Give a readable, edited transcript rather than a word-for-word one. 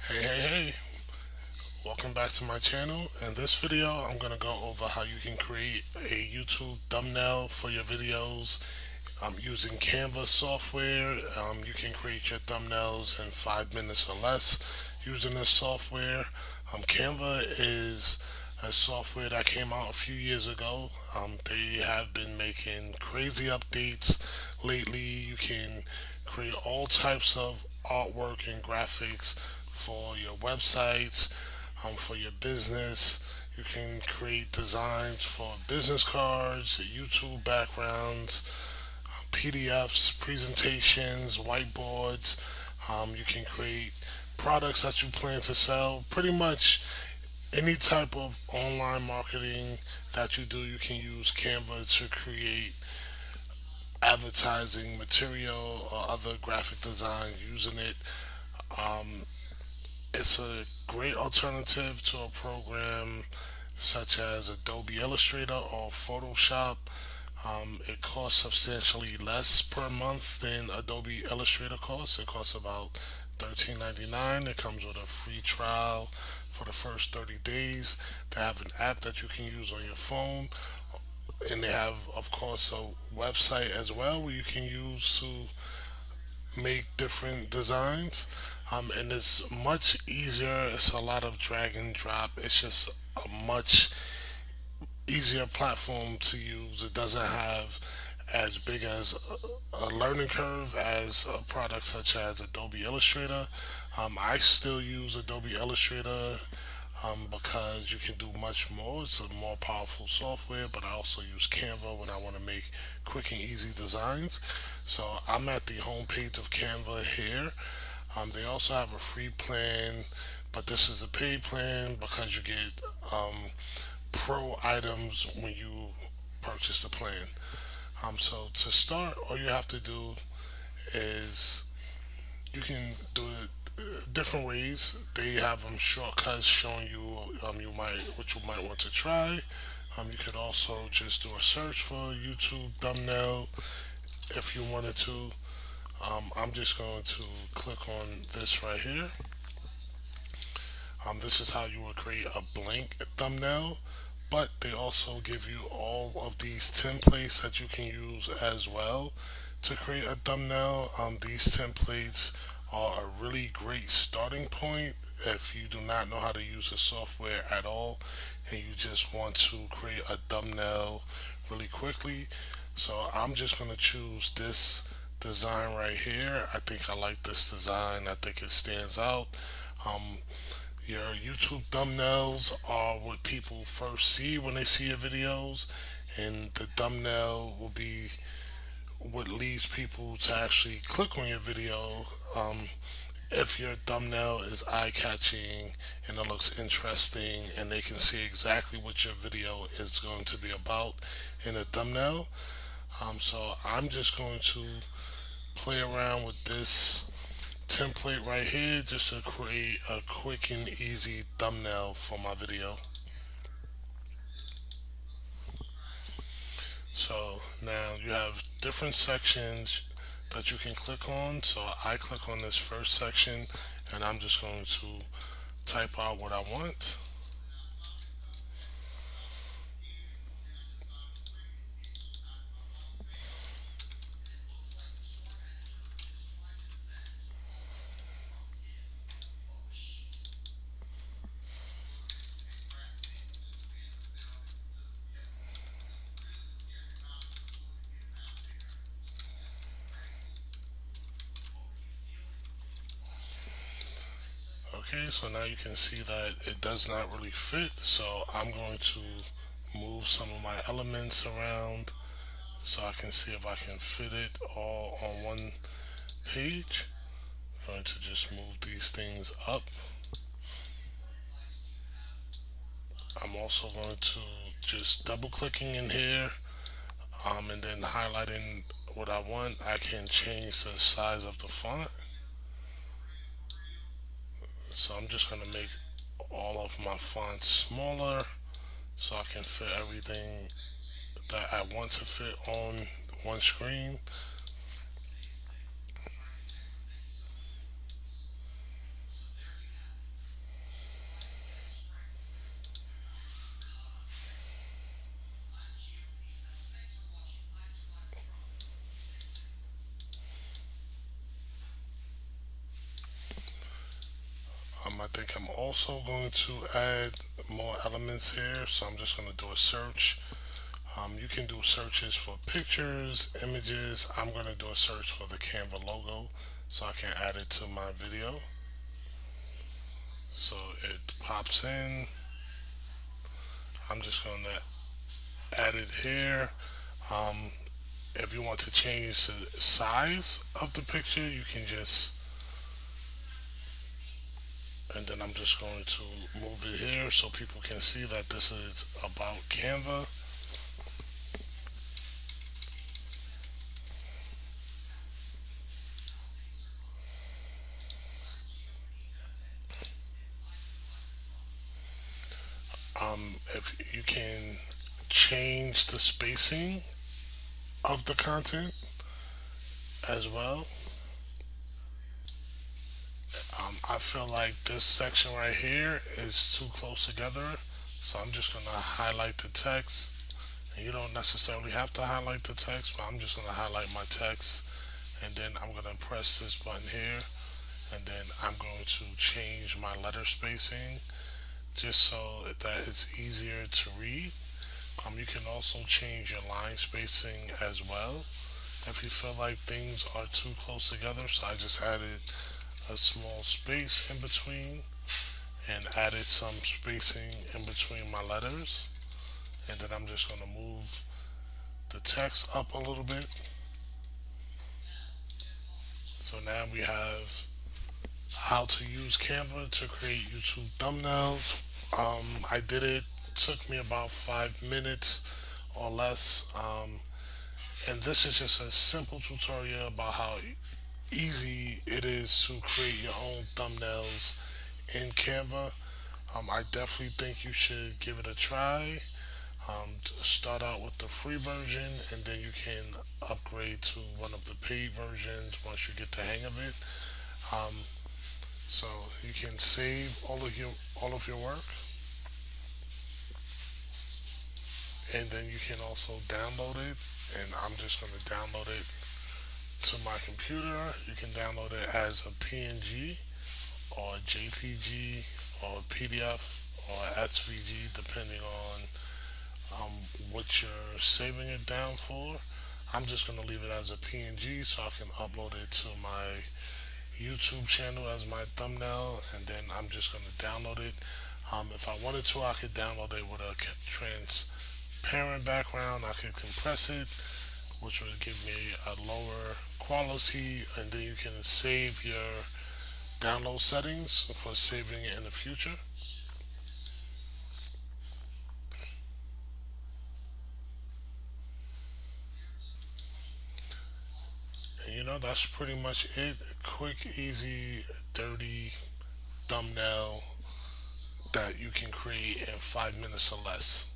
Hey, welcome back to my channel. In this video, I'm going to go over how you can create a YouTube thumbnail for your videos. Using Canva software. You can create your thumbnails in 5 minutes or less using this software. Canva is a software that came out a few years ago. They have been making crazy updates lately. You can create all types of artwork and graphics for your websites, for your business. You can create designs for business cards, YouTube backgrounds, PDFs, presentations, whiteboards. You can create products that you plan to sell. Pretty much any type of online marketing that you do, you can use Canva to create advertising material or other graphic design using it. Um, it's a great alternative to a program such as Adobe Illustrator or Photoshop. It costs substantially less per month than Adobe Illustrator costs. It costs about $13.99. It comes with a free trial for the first 30 days. They have an app that you can use on your phone, and they have, of course, a website as well where you can use to make different designs. And it's much easier. It's a lot of drag and drop. It's just a much easier platform to use. It doesn't have as big as a learning curve as a product such as Adobe Illustrator. I still use Adobe Illustrator because you can do much more. It's a more powerful software, but I also use Canva when I want to make quick and easy designs. So I'm at the home page of Canva here. They also have a free plan, but this is a paid plan because you get pro items when you purchase the plan. So to start, all you have to do is you can do it different ways. They have shortcuts showing you you might what you might want to try. You could also just do a search for YouTube thumbnail if you wanted to. I'm just going to click on this right here. This is how you would create a blank thumbnail, but they also give you all of these templates that you can use as well to create a thumbnail. These templates are a really great starting point if you do not know how to use the software at all and you just want to create a thumbnail really quickly. So I'm just going to choose this design right here. I think I like this design. I think it stands out. Um, your YouTube thumbnails are what people first see when they see your videos, and the thumbnail will be what leads people to actually click on your video. If your thumbnail is eye catching and it looks interesting and they can see exactly what your video is going to be about in the thumbnail. So I'm just going to play around with this template right here just to create a quick and easy thumbnail for my video. So now you have different sections that you can click on. So I click on this first section and I'm just going to type out what I want. Okay, so now you can see that it does not really fit. So I'm going to move some of my elements around so I can see if I can fit it all on one page. I'm going to just move these things up. I'm also going to just double clicking in here and then highlighting what I want. I can change the size of the font. So I'm just going to make all of my fonts smaller so I can fit everything that I want to fit on one screen. think I'm also going to add more elements here. So I'm just going to do a search. You can do searches for pictures, images. I'm going to do a search for the Canva logo so I can add it to my video. So it pops in. I'm just going to add it here. Um, if you want to change the size of the picture, you can just, and then I'm just going to move it here so people can see that this is about Canva. If you can change the spacing of the content as well. I feel like this section right here is too close together, so I'm just going to highlight the text. And you don't necessarily have to highlight the text, but I'm just going to highlight my text, and then I'm going to press this button here, and then I'm going to change my letter spacing just so that it's easier to read. You can also change your line spacing as well if you feel like things are too close together. So I just added a small space in between and added some spacing in between my letters. And then I'm just going to move the text up a little bit. So now we have how to use Canva to create YouTube thumbnails. I did it, took me about 5 minutes or less. And this is just a simple tutorial about how easy it is to create your own thumbnails in Canva. I definitely think you should give it a try. Start out with the free version, and then you can upgrade to one of the paid versions once you get the hang of it. Um, so you can save all of your work, and then you can also download it. And I'm just going to download it to my computer. You can download it as a PNG or JPG or PDF or SVG, depending on what you're saving it down for. I'm just going to leave it as a PNG so I can upload it to my YouTube channel as my thumbnail, and then I'm just going to download it. If I wanted to, I could download it with a transparent background. I could compress it, which would give me a lower quality, and then you can save your download settings for saving it in the future. And that's pretty much it. Quick, easy, dirty thumbnail that you can create in 5 minutes or less.